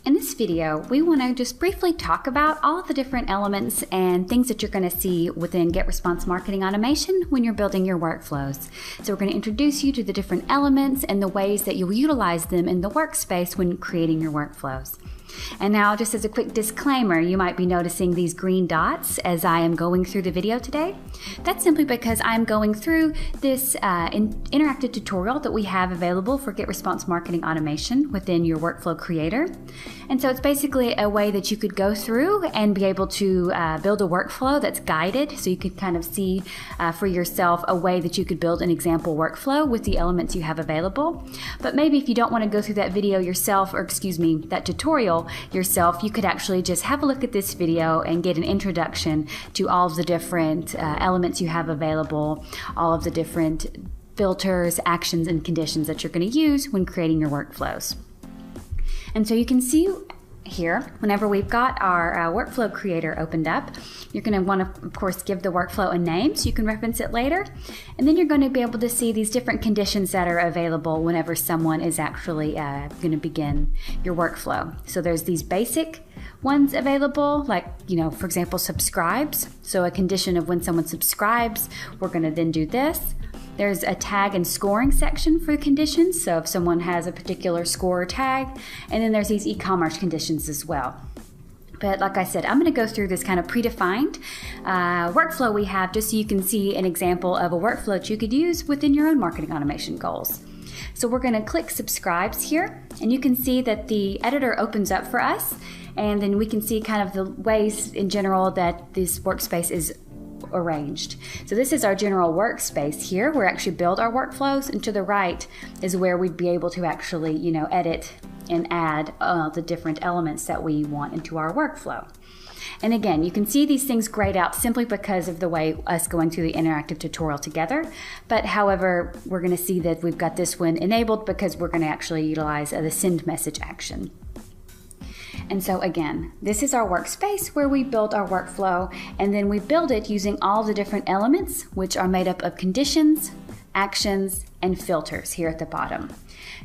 In this video, we want to just briefly talk about all of the different elements and things that you're going to see within GetResponse Marketing Automation when you're building your workflows. So we're going to introduce you to the different elements and the ways that you'll utilize them in the workspace when creating your workflows. And now, just as a quick disclaimer, you might be noticing these green dots as I am going through the video today. That's simply because I'm going through this interactive tutorial that we have available for GetResponse Marketing Automation within your workflow creator. And so it's basically a way that you could go through and be able to build a workflow that's guided, so you could kind of see for yourself a way that you could build an example workflow with the elements you have available. But maybe if you don't want to go through that video yourself, or excuse me, that tutorial yourself, you could actually just have a look at this video and get an introduction to all of the different elements you have available, all of the different filters, actions, and conditions that you're going to use when creating your workflows. And so you can see here, whenever we've got our workflow creator opened up, you're going to want to, of course, give the workflow a name so you can reference it later. And then you're going to be able to see these different conditions that are available whenever someone is actually going to begin your workflow. So there's these basic ones available, like, for example, subscribes. So a condition of when someone subscribes, we're going to then do this. There's a tag and scoring section for conditions, so if someone has a particular score or tag, and then there's these e-commerce conditions as well. But like I said, I'm going to go through this kind of predefined workflow we have just so you can see an example of a workflow that you could use within your own marketing automation goals. So we're going to click subscribes here, and you can see that the editor opens up for us, and then we can see kind of the ways in general that this workspace is arranged. So this is our general workspace here. We actually build our workflows, and to the right is where we'd be able to actually, edit and add the different elements that we want into our workflow. And again, you can see these things grayed out simply because of the way us going through the interactive tutorial together. But however, we're going to see that we've got this one enabled because we're going to actually utilize the send message action. And so again, this is our workspace where we build our workflow, and then we build it using all the different elements, which are made up of conditions, actions, and filters here at the bottom.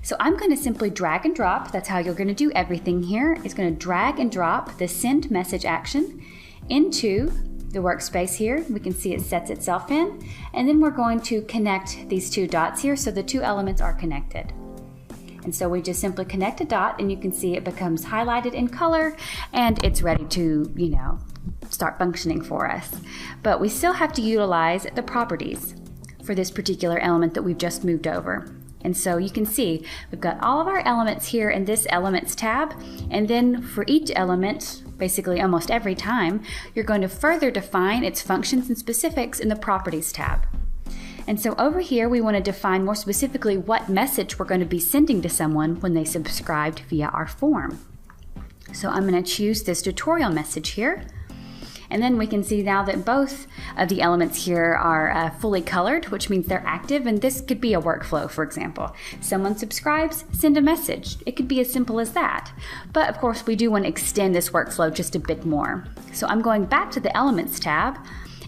So I'm going to simply drag and drop. That's how you're going to do everything here. It's going to drag and drop the send message action into the workspace here. We can see it sets itself in, and then we're going to connect these two dots here so the two elements are connected. And so we just simply connect a dot, and you can see it becomes highlighted in color, and it's ready to, start functioning for us. But we still have to utilize the properties for this particular element that we've just moved over. And so you can see we've got all of our elements here in this Elements tab, and then for each element, basically almost every time, you're going to further define its functions and specifics in the Properties tab. And so over here, we want to define more specifically what message we're going to be sending to someone when they subscribed via our form. So I'm going to choose this tutorial message here. And then we can see now that both of the elements here are fully colored, which means they're active. And this could be a workflow, for example. Someone subscribes, send a message. It could be as simple as that. But of course, we do want to extend this workflow just a bit more. So I'm going back to the Elements tab.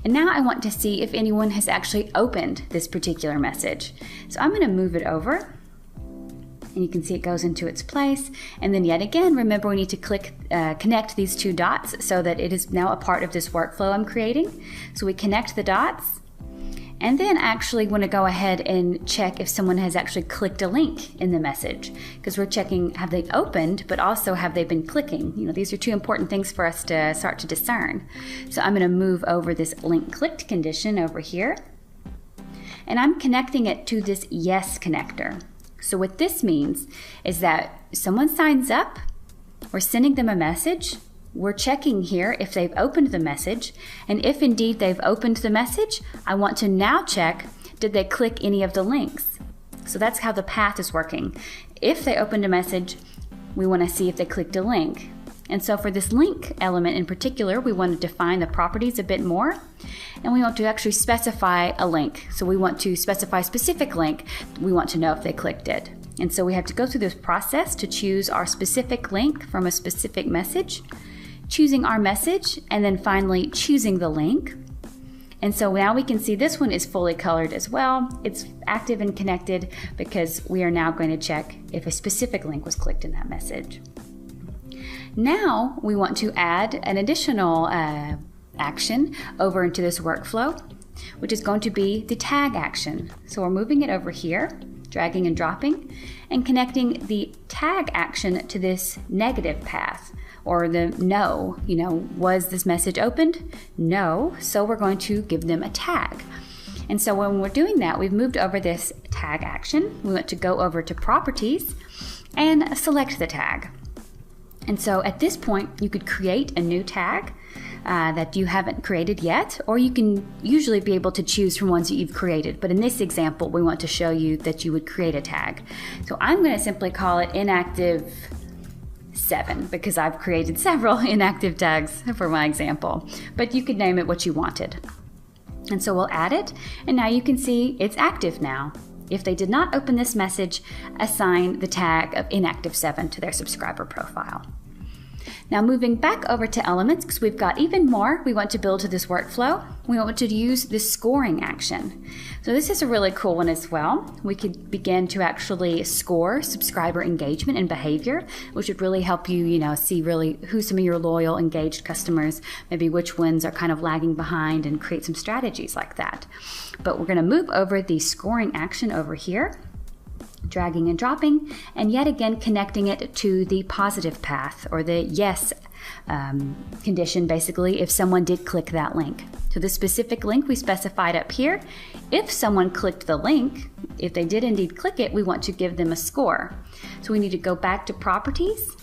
And now I want to see if anyone has actually opened this particular message. So I'm going to move it over, and you can see it goes into its place. And then yet again, remember we need to click connect these two dots so that it is now a part of this workflow I'm creating. So we connect the dots, and then actually want to go ahead and check if someone has actually clicked a link in the message, because we're checking have they opened, but also have they been clicking. These are two important things for us to start to discern. So I'm going to move over this link clicked condition over here, and I'm connecting it to this yes connector. So what this means is that someone signs up, we're sending them a message, we're checking here if they've opened the message, and if indeed they've opened the message, I want to now check, did they click any of the links? So that's how the path is working. If they opened a message, we want to see if they clicked a link. And so for this link element in particular, we want to define the properties a bit more, and we want to actually specify a link. So we want to specify a specific link. We want to know if they clicked it. And so we have to go through this process to choose our specific link from a specific message, choosing our message, and then finally choosing the link. And so now we can see this one is fully colored as well. It's active and connected because we are now going to check if a specific link was clicked in that message. Now we want to add an additional action over into this workflow, which is going to be the tag action. So we're moving it over here, dragging and dropping, and connecting the tag action to this negative path, or the no. Was this message opened? No. So we're going to give them a tag. And so when we're doing that, we've moved over this tag action. We want to go over to properties and select the tag. And so at this point, you could create a new tag that you haven't created yet, or you can usually be able to choose from ones that you've created. But in this example, we want to show you that you would create a tag. So I'm going to simply call it inactive 7 because I've created several inactive tags for my example, but you could name it what you wanted. And so we'll add it, and now you can see it's active now. If they did not open this message, assign the tag of inactive 7 to their subscriber profile. Now moving back over to elements, because we've got even more we want to build to this workflow, we want to use this scoring action. So this is a really cool one as well. We could begin to actually score subscriber engagement and behavior, which would really help you, see really who some of your loyal, engaged customers, maybe which ones are kind of lagging behind, and create some strategies like that. But we're going to move over the scoring action over here, dragging and dropping, and yet again connecting it to the positive path, or the yes condition, basically, if someone did click that link. So the specific link we specified up here, if someone clicked the link, if they did indeed click it, we want to give them a score. So we need to go back to properties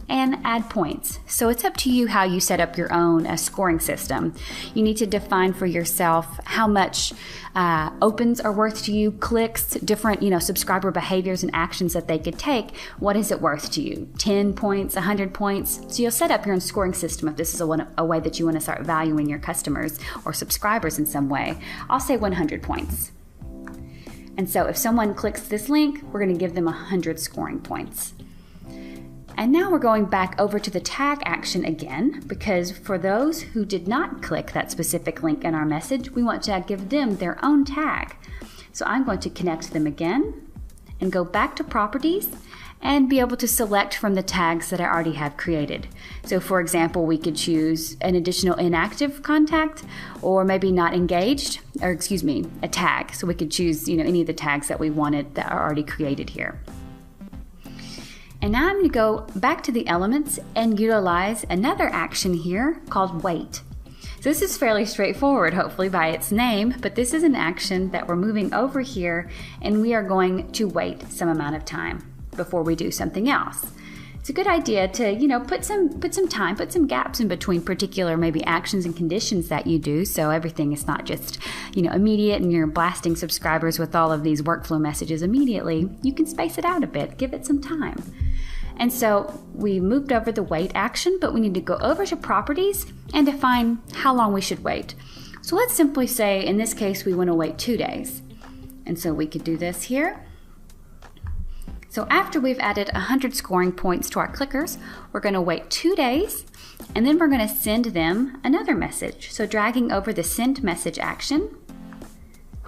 and add points. So it's up to you how you set up your own scoring system. You need to define for yourself how much opens are worth to you, clicks, different subscriber behaviors and actions that they could take. What is it worth to you? 10 points, 100 points? So you'll set up your own scoring system if this is a way that you want to start valuing your customers or subscribers in some way. I'll say 100 points. And so if someone clicks this link, we're going to give them 100 scoring points. And now we're going back over to the tag action again, because for those who did not click that specific link in our message, we want to give them their own tag. So I'm going to connect them again and go back to properties and be able to select from the tags that I already have created. So for example, we could choose an additional inactive contact, or maybe not engaged, or a tag. So we could choose any of the tags that we wanted that are already created here. And now I'm going to go back to the elements and utilize another action here called wait. So this is fairly straightforward, hopefully by its name, but this is an action that we're moving over here, and we are going to wait some amount of time before we do something else. It's a good idea to, put some gaps in between particular maybe actions and conditions that you do, so everything is not just, immediate and you're blasting subscribers with all of these workflow messages immediately. You can space it out a bit, give it some time. And so we moved over the wait action, but we need to go over to properties and define how long we should wait. So let's simply say, in this case, we want to wait 2 days. And so we could do this here. So after we've added 100 scoring points to our clickers, we're going to wait 2 days, and then we're going to send them another message. So dragging over the send message action,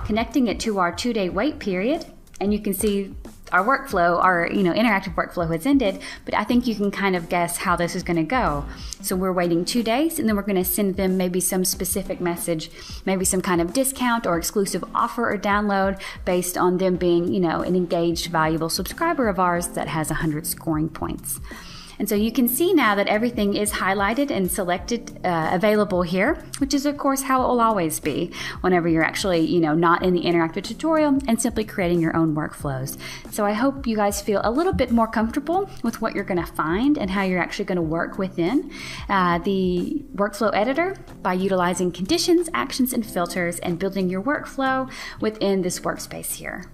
connecting it to our 2-day wait period, and you can see our workflow, our interactive workflow has ended, but I think you can kind of guess how this is going to go. So we're waiting 2 days, and then we're going to send them maybe some specific message, maybe some kind of discount or exclusive offer or download based on them being, an engaged, valuable subscriber of ours that has 100 scoring points. And so you can see now that everything is highlighted and selected, available here, which is of course how it will always be whenever you're actually, not in the interactive tutorial and simply creating your own workflows. So I hope you guys feel a little bit more comfortable with what you're going to find and how you're actually going to work within the workflow editor by utilizing conditions, actions, and filters and building your workflow within this workspace here.